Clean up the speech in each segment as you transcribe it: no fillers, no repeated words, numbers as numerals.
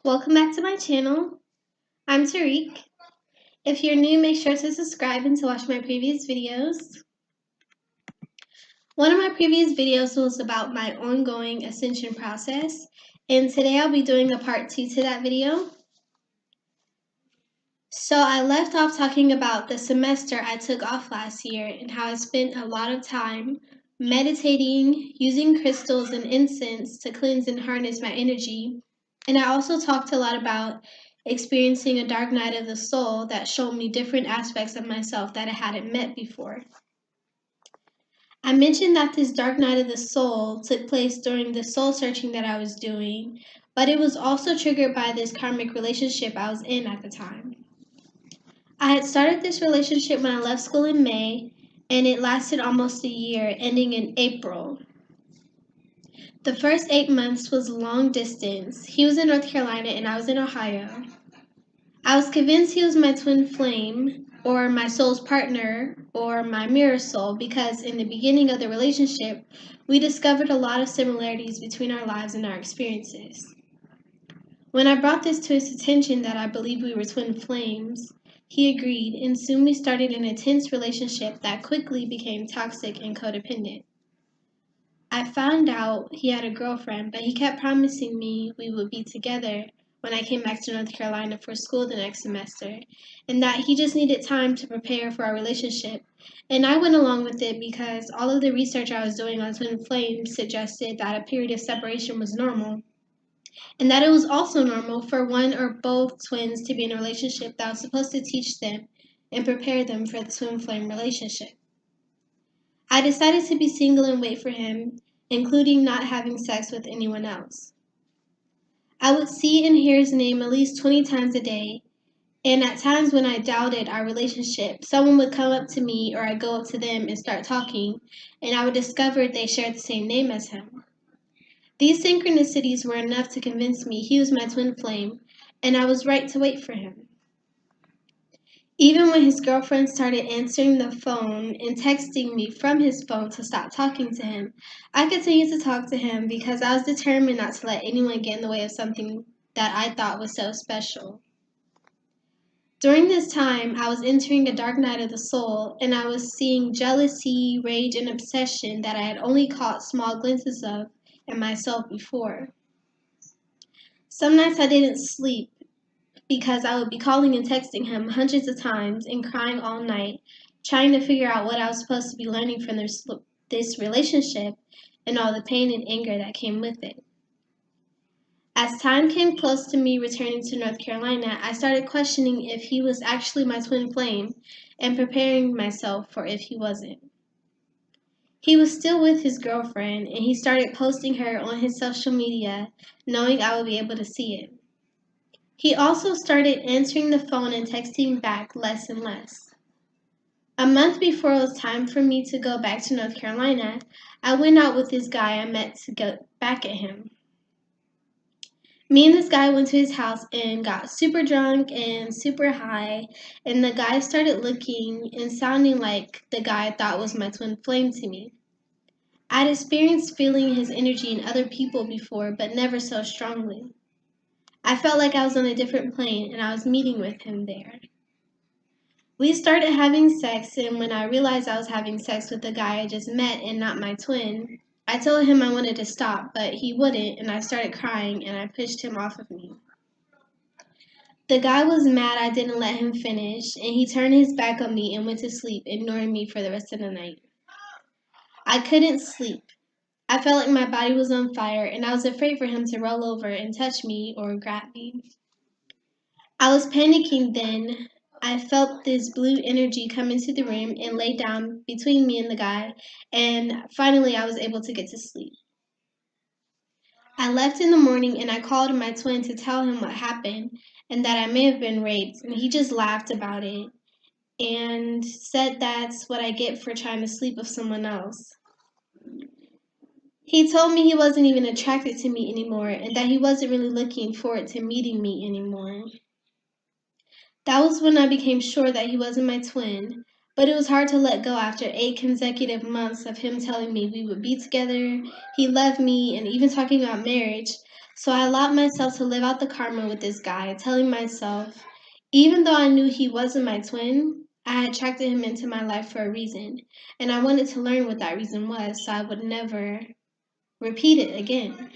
Welcome back to my channel. I'm Tariq. If you're new, make sure to subscribe and to watch my previous videos. One of my previous videos was about my ongoing ascension process, and today I'll be doing a part 2 to that video. So I left off talking about the semester I took off last year and how I spent a lot of time meditating, using crystals and incense to cleanse and harness my energy. And I also talked a lot about experiencing a dark night of the soul that showed me different aspects of myself that I hadn't met before. I mentioned that this dark night of the soul took place during the soul searching that I was doing, but it was also triggered by this karmic relationship I was in at the time. I had started this relationship when I left school in May, and it lasted almost a year, ending in April. The first 8 months was long distance. He was in North Carolina and I was in Ohio. I was convinced he was my twin flame, or my soul's partner, or my mirror soul, because in the beginning of the relationship, we discovered a lot of similarities between our lives and our experiences. When I brought this to his attention that I believed we were twin flames, he agreed, and soon we started an intense relationship that quickly became toxic and codependent. I found out he had a girlfriend, but he kept promising me we would be together when I came back to North Carolina for school the next semester, and that he just needed time to prepare for our relationship. And I went along with it because all of the research I was doing on twin flames suggested that a period of separation was normal, and that it was also normal for one or both twins to be in a relationship that was supposed to teach them and prepare them for the twin flame relationship. I decided to be single and wait for him, including not having sex with anyone else. I would see and hear his name at least 20 times a day, and at times when I doubted our relationship, someone would come up to me or I'd go up to them and start talking, and I would discover they shared the same name as him. These synchronicities were enough to convince me he was my twin flame, and I was right to wait for him. Even when his girlfriend started answering the phone and texting me from his phone to stop talking to him, I continued to talk to him because I was determined not to let anyone get in the way of something that I thought was so special. During this time, I was entering a dark night of the soul, and I was seeing jealousy, rage, and obsession that I had only caught small glimpses of in myself before. Some nights I didn't sleep because I would be calling and texting him hundreds of times and crying all night, trying to figure out what I was supposed to be learning from this relationship and all the pain and anger that came with it. As time came close to me returning to North Carolina, I started questioning if he was actually my twin flame and preparing myself for if he wasn't. He was still with his girlfriend, and he started posting her on his social media, knowing I would be able to see it. He also started answering the phone and texting back less and less. A month before it was time for me to go back to North Carolina, I went out with this guy I met to go back at him. Me and this guy went to his house and got super drunk and super high, and the guy started looking and sounding like the guy I thought was my twin flame to me. I'd experienced feeling his energy in other people before, but never so strongly. I felt like I was on a different plane and I was meeting with him there. We started having sex, and when I realized I was having sex with the guy I just met and not my twin, I told him I wanted to stop, but he wouldn't, and I started crying and I pushed him off of me. The guy was mad I didn't let him finish, and he turned his back on me and went to sleep, ignoring me for the rest of the night. I couldn't sleep. I felt like my body was on fire, and I was afraid for him to roll over and touch me or grab me. I was panicking then. I felt this blue energy come into the room and lay down between me and the guy, and finally I was able to get to sleep. I left in the morning and I called my twin to tell him what happened and that I may have been raped, and he just laughed about it and said that's what I get for trying to sleep with someone else. He told me he wasn't even attracted to me anymore and that he wasn't really looking forward to meeting me anymore. That was when I became sure that he wasn't my twin, but it was hard to let go after 8 consecutive months of him telling me we would be together, he loved me, and even talking about marriage. So I allowed myself to live out the karma with this guy, telling myself, even though I knew he wasn't my twin, I had attracted him into my life for a reason, and I wanted to learn what that reason was so I would never repeat it again.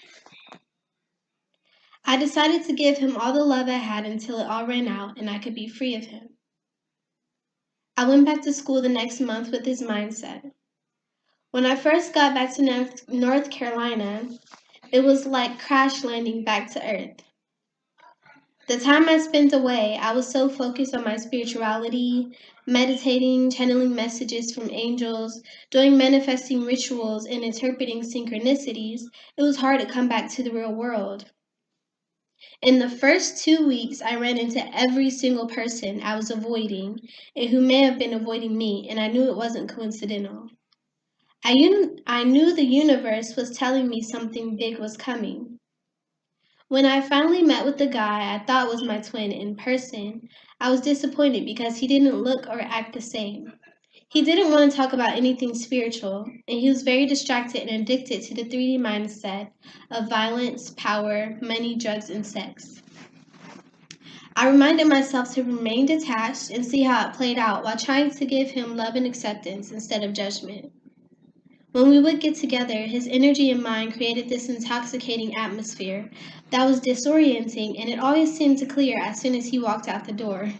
I decided to give him all the love I had until it all ran out and I could be free of him. I went back to school the next month with this mindset. When I first got back to North Carolina, it was like crash landing back to Earth. The time I spent away, I was so focused on my spirituality, meditating, channeling messages from angels, doing manifesting rituals, and interpreting synchronicities, it was hard to come back to the real world. In the first 2 weeks, I ran into every single person I was avoiding and who may have been avoiding me, and I knew it wasn't coincidental. I knew the universe was telling me something big was coming. When I finally met with the guy I thought was my twin in person, I was disappointed because he didn't look or act the same. He didn't want to talk about anything spiritual, and he was very distracted and addicted to the 3D mindset of violence, power, money, drugs, and sex. I reminded myself to remain detached and see how it played out while trying to give him love and acceptance instead of judgment. When we would get together, his energy and mine created this intoxicating atmosphere that was disorienting, and it always seemed to clear as soon as he walked out the door.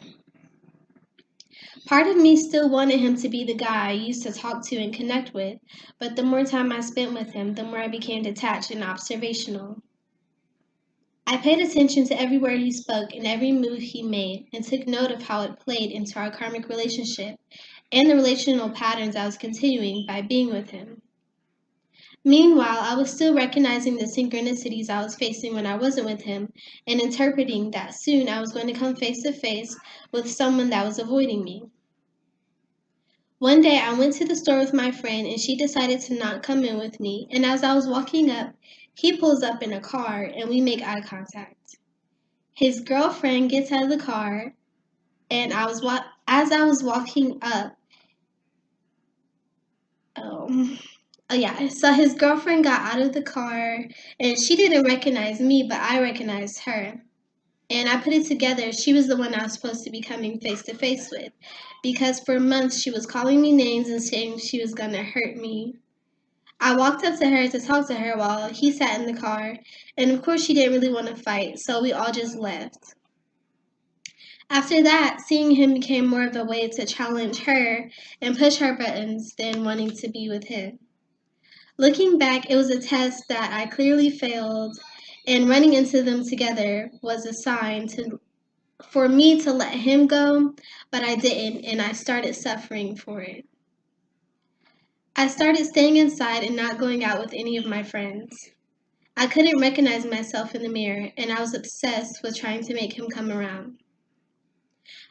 Part of me still wanted him to be the guy I used to talk to and connect with, but the more time I spent with him, the more I became detached and observational. I paid attention to every word he spoke and every move he made, and took note of how it played into our karmic relationship and the relational patterns I was continuing by being with him. Meanwhile, I was still recognizing the synchronicities I was facing when I wasn't with him and interpreting that soon I was going to come face to face with someone that was avoiding me. One day I went to the store with my friend and she decided to not come in with me, and as I was walking up, he pulls up in a car and we make eye contact. His girlfriend gets out of the car and as I was walking up, um, so his girlfriend got out of the car and she didn't recognize me, but I recognized her. And I put it together, she was the one I was supposed to be coming face to face with. Because for months she was calling me names and saying she was gonna hurt me. I walked up to her to talk to her while he sat in the car, and of course she didn't really want to fight, so we all just left. After that, seeing him became more of a way to challenge her and push her buttons than wanting to be with him. Looking back, it was a test that I clearly failed, and running into them together was a sign for me to let him go, but I didn't, and I started suffering for it. I started staying inside and not going out with any of my friends. I couldn't recognize myself in the mirror, and I was obsessed with trying to make him come around.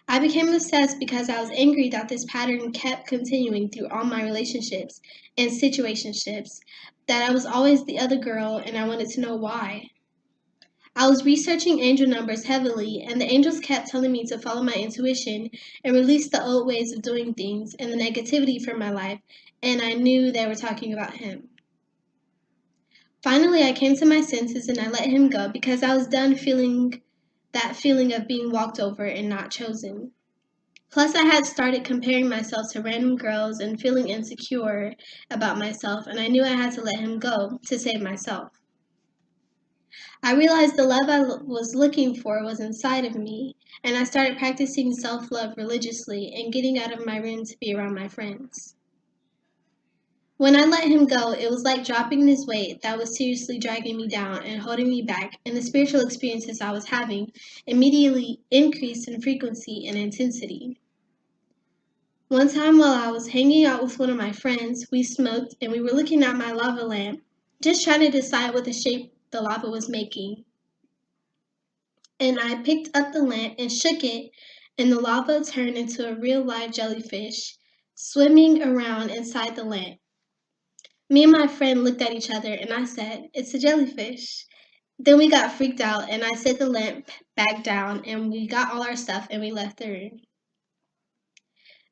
I became obsessed because I was angry that this pattern kept continuing through all my relationships and situationships, that I was always the other girl and I wanted to know why. I was researching angel numbers heavily, and the angels kept telling me to follow my intuition and release the old ways of doing things and the negativity from my life, and I knew they were talking about him. Finally, I came to my senses and I let him go because I was done feeling that feeling of being walked over and not chosen. Plus, I had started comparing myself to random girls and feeling insecure about myself, and I knew I had to let him go to save myself. I realized the love I was looking for was inside of me, and I started practicing self love religiously and getting out of my room to be around my friends. When I let him go, it was like dropping this weight that was seriously dragging me down and holding me back, and the spiritual experiences I was having immediately increased in frequency and intensity. One time while I was hanging out with one of my friends, we smoked and we were looking at my lava lamp, just trying to decide what the shape the lava was making. And I picked up the lamp and shook it, and the lava turned into a real live jellyfish swimming around inside the lamp. Me and my friend looked at each other and I said, "It's a jellyfish." Then we got freaked out and I set the lamp back down and we got all our stuff and we left the room.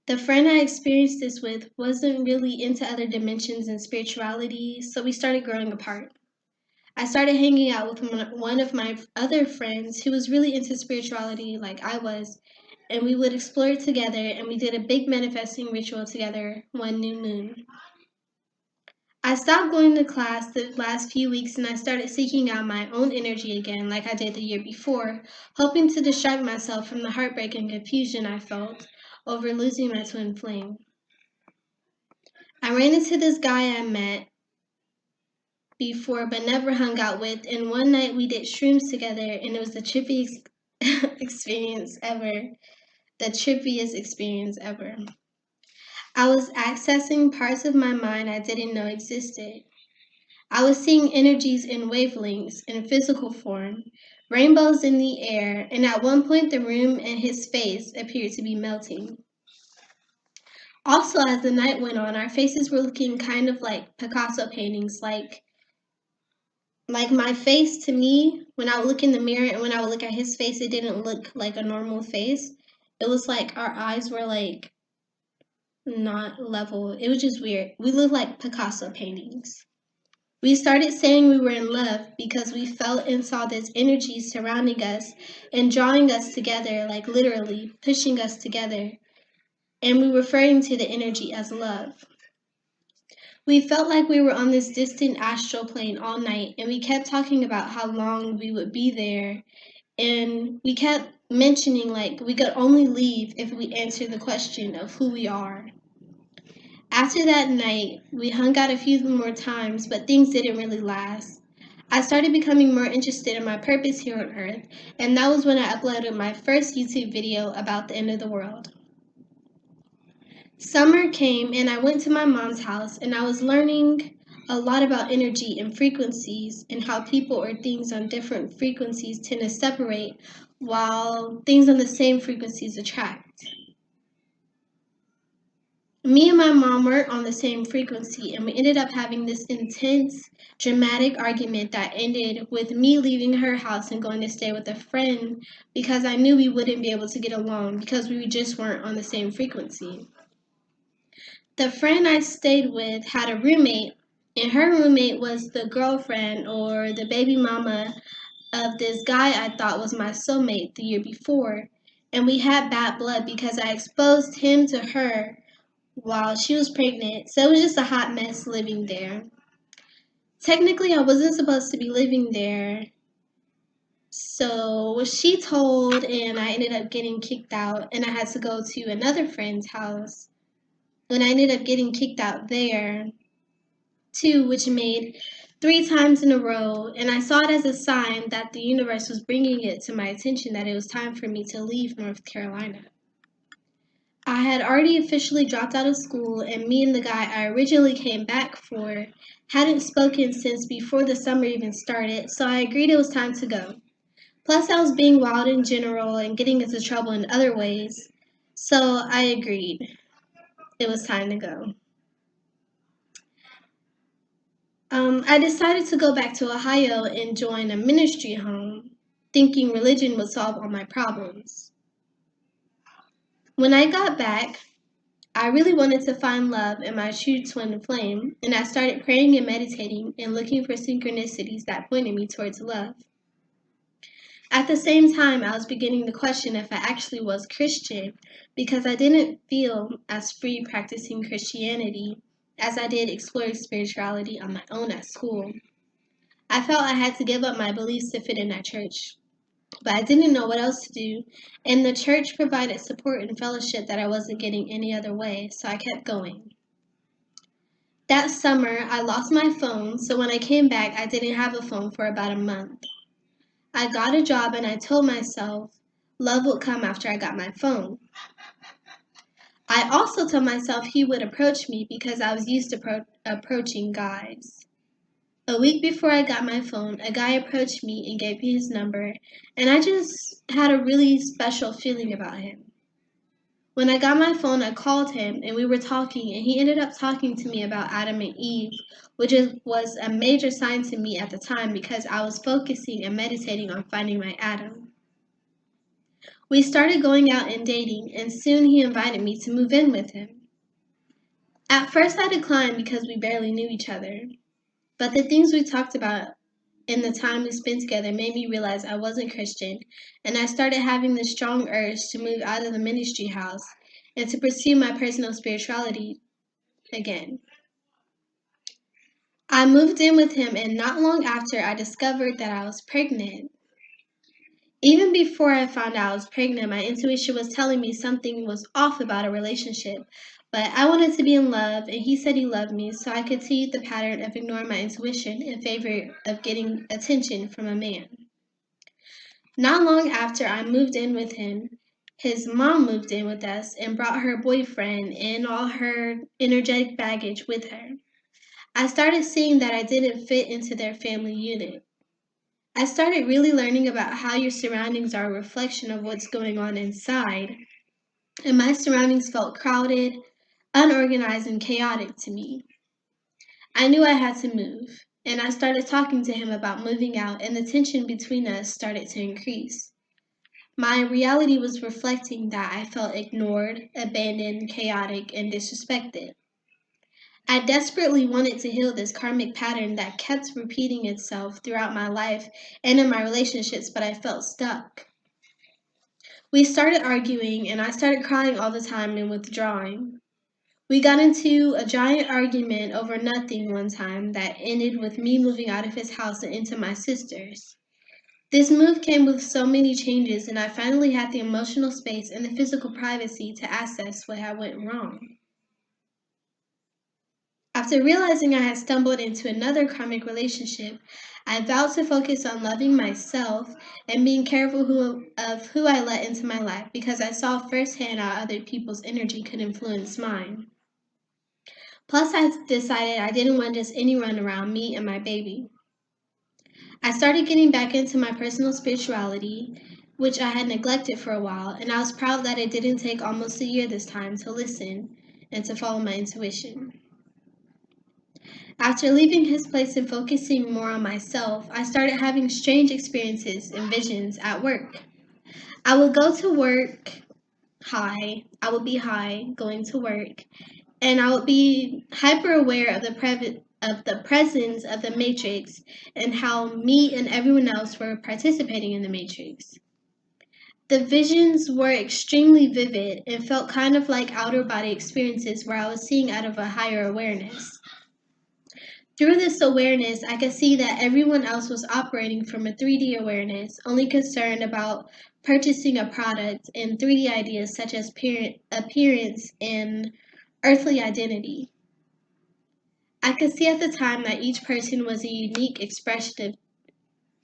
The friend I experienced this with wasn't really into other dimensions and spirituality, so we started growing apart. I started hanging out with one of my other friends who was really into spirituality like I was, and we would explore it together, and we did a big manifesting ritual together one new moon. I stopped going to class the last few weeks and I started seeking out my own energy again, like I did the year before, hoping to distract myself from the heartbreak and confusion I felt over losing my twin flame. I ran into this guy I met before but never hung out with, and one night we did shrooms together, and it was the trippiest experience ever. The trippiest experience ever. I was accessing parts of my mind I didn't know existed. I was seeing energies in wavelengths, in physical form, rainbows in the air, and at one point the room and his face appeared to be melting. Also, as the night went on, our faces were looking kind of like Picasso paintings, like my face to me, when I would look in the mirror and when I would look at his face, it didn't look like a normal face. It was like our eyes were like not level. It was just weird. We looked like Picasso paintings. We started saying we were in love because we felt and saw this energy surrounding us and drawing us together, like literally pushing us together. And we were referring to the energy as love. We felt like we were on this distant astral plane all night, and we kept talking about how long we would be there. And we kept mentioning like we could only leave if we answered the question of who we are. After that night, we hung out a few more times, but things didn't really last. I started becoming more interested in my purpose here on Earth, and that was when I uploaded my first YouTube video about the end of the world. Summer came, and I went to my mom's house, and I was learning a lot about energy and frequencies and how people or things on different frequencies tend to separate while things on the same frequencies attract. Me and my mom weren't on the same frequency, and we ended up having this intense, dramatic argument that ended with me leaving her house and going to stay with a friend because I knew we wouldn't be able to get along because we just weren't on the same frequency. The friend I stayed with had a roommate, and her roommate was the girlfriend or the baby mama of this guy I thought was my soulmate the year before, and we had bad blood because I exposed him to her while she was pregnant, so it was just a hot mess living there. Technically, I wasn't supposed to be living there, so she told, and I ended up getting kicked out, and I had to go to another friend's house. And I ended up getting kicked out there too, which made 3 times in a row, and I saw it as a sign that the universe was bringing it to my attention that it was time for me to leave North Carolina. I had already officially dropped out of school, and me and the guy I originally came back for hadn't spoken since before the summer even started, so I agreed it was time to go. Plus, I was being wild in general and getting into trouble in other ways, so I agreed it was time to go. I decided to go back to Ohio and join a ministry home, thinking religion would solve all my problems. When I got back, I really wanted to find love in my true twin flame, and I started praying and meditating and looking for synchronicities that pointed me towards love. At the same time, I was beginning to question if I actually was Christian because I didn't feel as free practicing Christianity as I did exploring spirituality on my own at school. I felt I had to give up my beliefs to fit in that church, but I didn't know what else to do, and the church provided support and fellowship that I wasn't getting any other way, so I kept going. That summer, I lost my phone, so when I came back, I didn't have a phone for about a month. I got a job and I told myself love would come after I got my phone. I also told myself he would approach me because I was used to approaching guys. A week before I got my phone, a guy approached me and gave me his number, and I just had a really special feeling about him. When I got my phone, I called him and we were talking, and he ended up talking to me about Adam and Eve, was a major sign to me at the time because I was focusing and meditating on finding my Adam. We started going out and dating, and soon he invited me to move in with him. At first, I declined because we barely knew each other, but the things we talked about in the time we spent together made me realize I wasn't Christian, and I started having the strong urge to move out of the ministry house and to pursue my personal spirituality again. I moved in with him, and not long after, I discovered that I was pregnant. Even before I found out I was pregnant, my intuition was telling me something was off about a relationship. But I wanted to be in love, and he said he loved me, so I continued the pattern of ignoring my intuition in favor of getting attention from a man. Not long after I moved in with him, his mom moved in with us and brought her boyfriend and all her energetic baggage with her. I started seeing that I didn't fit into their family unit. I started really learning about how your surroundings are a reflection of what's going on inside, and my surroundings felt crowded, unorganized, and chaotic to me. I knew I had to move, and I started talking to him about moving out, and the tension between us started to increase. My reality was reflecting that I felt ignored, abandoned, chaotic, and disrespected. I desperately wanted to heal this karmic pattern that kept repeating itself throughout my life and in my relationships, but I felt stuck. We started arguing, and I started crying all the time and withdrawing. We got into a giant argument over nothing one time that ended with me moving out of his house and into my sister's. This move came with so many changes, and I finally had the emotional space and the physical privacy to assess what had went wrong. After realizing I had stumbled into another karmic relationship, I vowed to focus on loving myself and being careful of who I let into my life because I saw firsthand how other people's energy could influence mine. Plus, I decided I didn't want just anyone around me and my baby. I started getting back into my personal spirituality, which I had neglected for a while, and I was proud that it didn't take almost a year this time to listen and to follow my intuition. After leaving his place and focusing more on myself, I started having strange experiences and visions at work. I would go to work high, I would be high going to work, and I would be hyper aware of the presence of the matrix and how me and everyone else were participating in the matrix. The visions were extremely vivid and felt kind of like outer body experiences where I was seeing out of a higher awareness. Through this awareness, I could see that everyone else was operating from a 3D awareness, only concerned about purchasing a product and 3D ideas such as appearance and earthly identity. I could see at the time that each person was a unique expression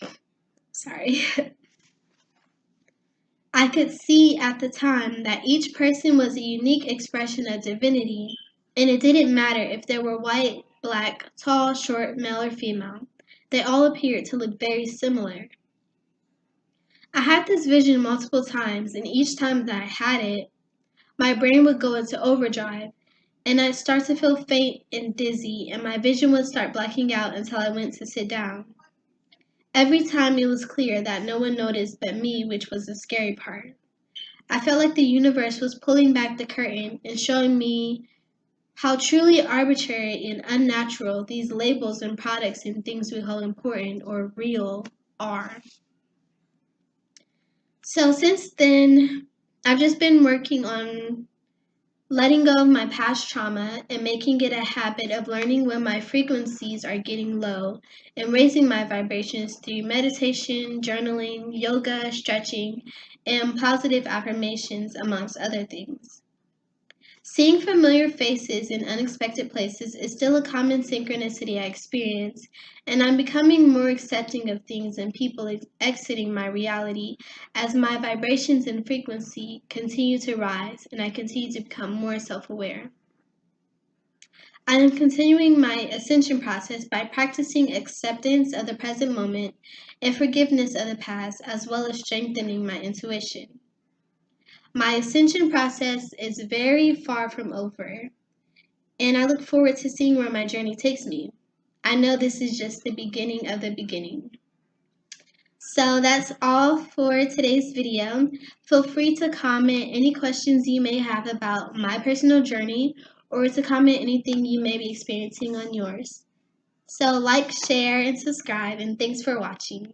of, sorry. I could see at the time that each person was a unique expression of divinity, and it didn't matter if they were white, black, tall, short, male, or female. They all appeared to look very similar. I had this vision multiple times, and each time that I had it, my brain would go into overdrive, and I'd start to feel faint and dizzy, and my vision would start blacking out until I went to sit down. Every time it was clear that no one noticed but me, which was the scary part. I felt like the universe was pulling back the curtain and showing me how truly arbitrary and unnatural these labels and products and things we call important or real are. So since then, I've just been working on letting go of my past trauma and making it a habit of learning when my frequencies are getting low and raising my vibrations through meditation, journaling, yoga, stretching, and positive affirmations, amongst other things. Seeing familiar faces in unexpected places is still a common synchronicity I experience, and I'm becoming more accepting of things and people exiting my reality as my vibrations and frequency continue to rise and I continue to become more self-aware. I am continuing my ascension process by practicing acceptance of the present moment and forgiveness of the past, as well as strengthening my intuition. My ascension process is very far from over, and I look forward to seeing where my journey takes me. I know this is just the beginning of the beginning. So that's all for today's video. Feel free to comment any questions you may have about my personal journey or to comment anything you may be experiencing on yours. So like, share, and subscribe, and thanks for watching.